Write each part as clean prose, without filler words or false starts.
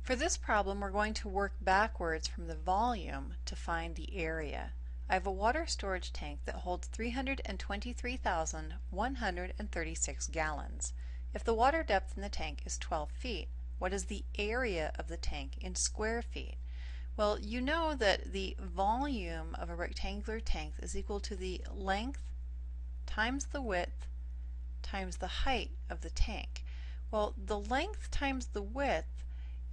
For this problem, we're going to work backwards from the volume to find the area. I have a water storage tank that holds 323,136 gallons. If the water depth in the tank is 12 feet, what is the area of the tank in square feet? Well, you know that the volume of a rectangular tank is equal to the length times the width times the height of the tank. Well, the length times the width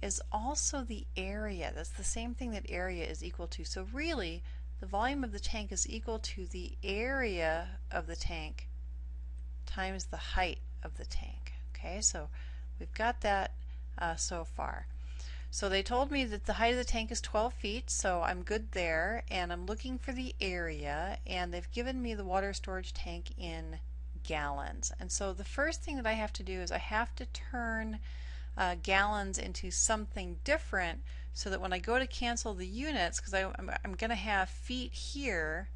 is also the area. That's the same thing that area is equal to. So really, the volume of the tank is equal to the area of the tank times the height of the tank. Okay, so we've got that so far. So they told me that the height of the tank is 12 feet, so I'm good there, and I'm looking for the area, and they've given me the water storage tank in gallons. And so the first thing that I have to do is I have to turn gallons into something different so that when I go to cancel the units, because I'm going to have feet here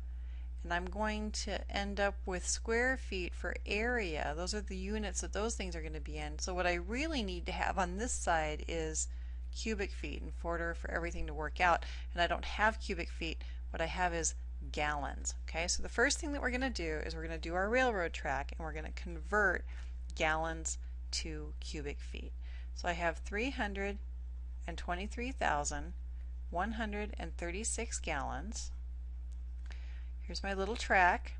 and I'm going to end up with square feet for area. Those are the units that those things are going to be in. So what I really need to have on this side is cubic feet in order for everything to work out, and I don't have cubic feet. What I have is gallons. Okay, so the first thing that we're going to do is we're going to do our railroad track and we're going to convert gallons to cubic feet. So I have 323,136 gallons. Here's my little track.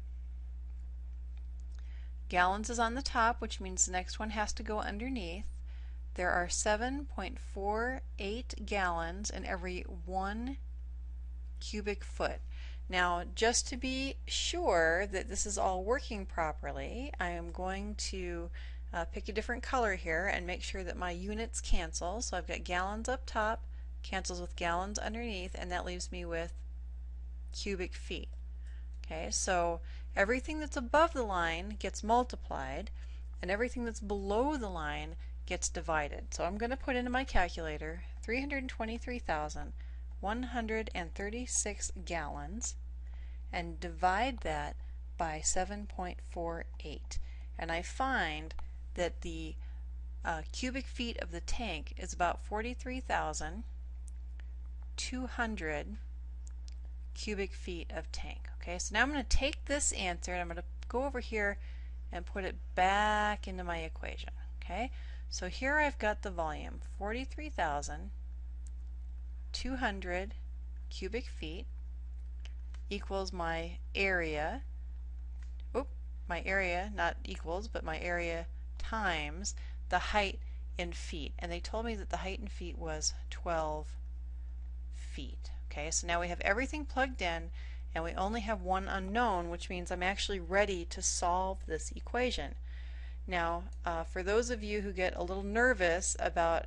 Gallons is on the top, which means the next one has to go underneath. There are 7.48 gallons in every 1 cubic foot. Now, just to be sure that this is all working properly, I am going to pick a different color here and make sure that my units cancel. So I've got gallons up top, cancels with gallons underneath, and that leaves me with cubic feet. Okay, so everything that's above the line gets multiplied, and everything that's below the line gets divided. So I'm going to put into my calculator 323,136 gallons and divide that by 7.48. And I find that the cubic feet of the tank is about 43,200 cubic feet of tank. Okay, so now I'm going to take this answer and I'm going to go over here and put it back into my equation. Okay, so here I've got the volume 43,200 cubic feet equals my area. My area, not equals, but my area times the height in feet. And they told me that the height in feet was 12 feet. Okay, so now we have everything plugged in and we only have one unknown, which means I'm actually ready to solve this equation. Now, for those of you who get a little nervous about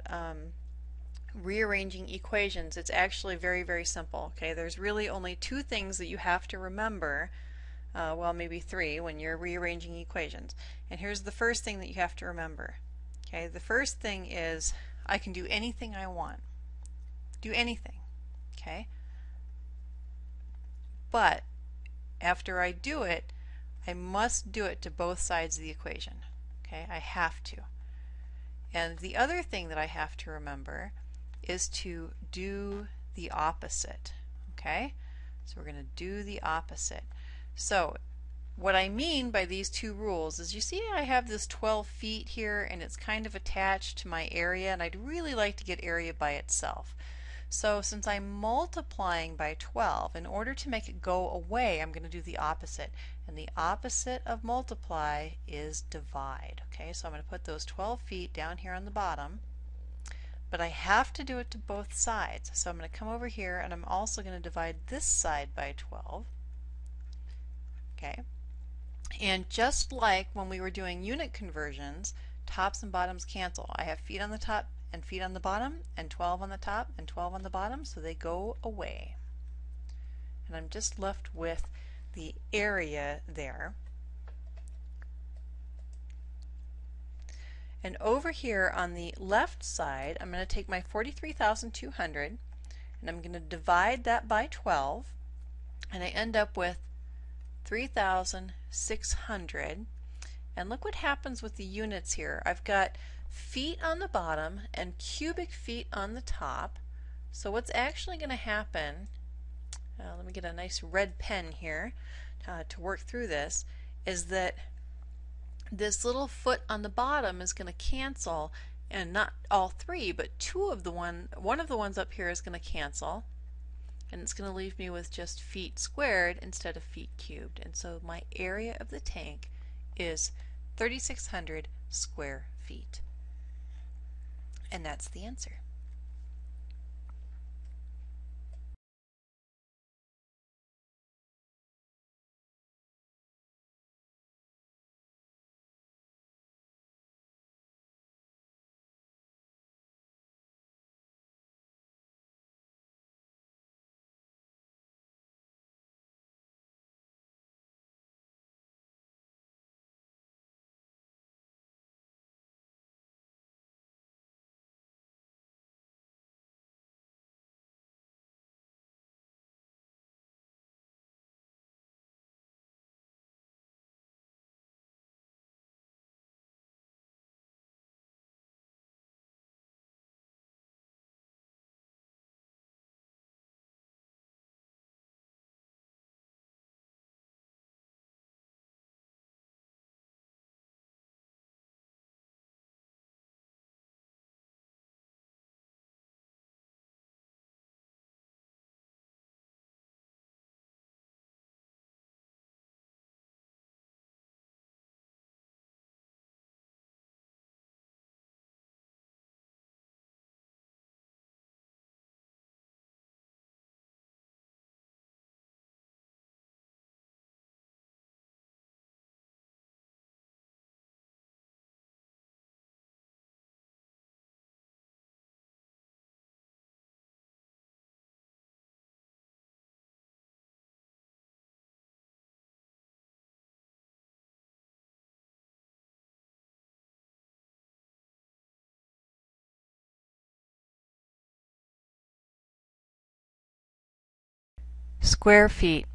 rearranging equations, it's actually very, very simple. Okay, there's really only two things that you have to remember. Well, maybe three when you're rearranging equations. And here's the first thing that you have to remember. Okay, the first thing is I can do anything I want. Do anything. Okay? But after I do it, I must do it to both sides of the equation. Okay, I have to. And the other thing that I have to remember is to do the opposite. Okay? So we're going to do the opposite. So what I mean by these two rules is, you see I have this 12 feet here and it's kind of attached to my area, and I'd really like to get area by itself. So since I'm multiplying by 12, in order to make it go away, I'm going to do the opposite. And the opposite of multiply is divide. Okay, so I'm going to put those 12 feet down here on the bottom. But I have to do it to both sides. So I'm going to come over here and I'm also going to divide this side by 12. Okay, and just like when we were doing unit conversions, tops and bottoms cancel. I have feet on the top and feet on the bottom, and 12 on the top and 12 on the bottom, so they go away. And I'm just left with the area there. And over here on the left side, I'm going to take my 43,200 and I'm going to divide that by 12, and I end up with 3,600. And look what happens with the units here. I've got feet on the bottom and cubic feet on the top. So what's actually going to happen, let me get a nice red pen here to work through this, is that this little foot on the bottom is going to cancel, and not all three, but one of the ones up here is going to cancel, and it's going to leave me with just feet squared instead of feet cubed. And so my area of the tank is 3,600 square feet. And that's the answer. Square feet.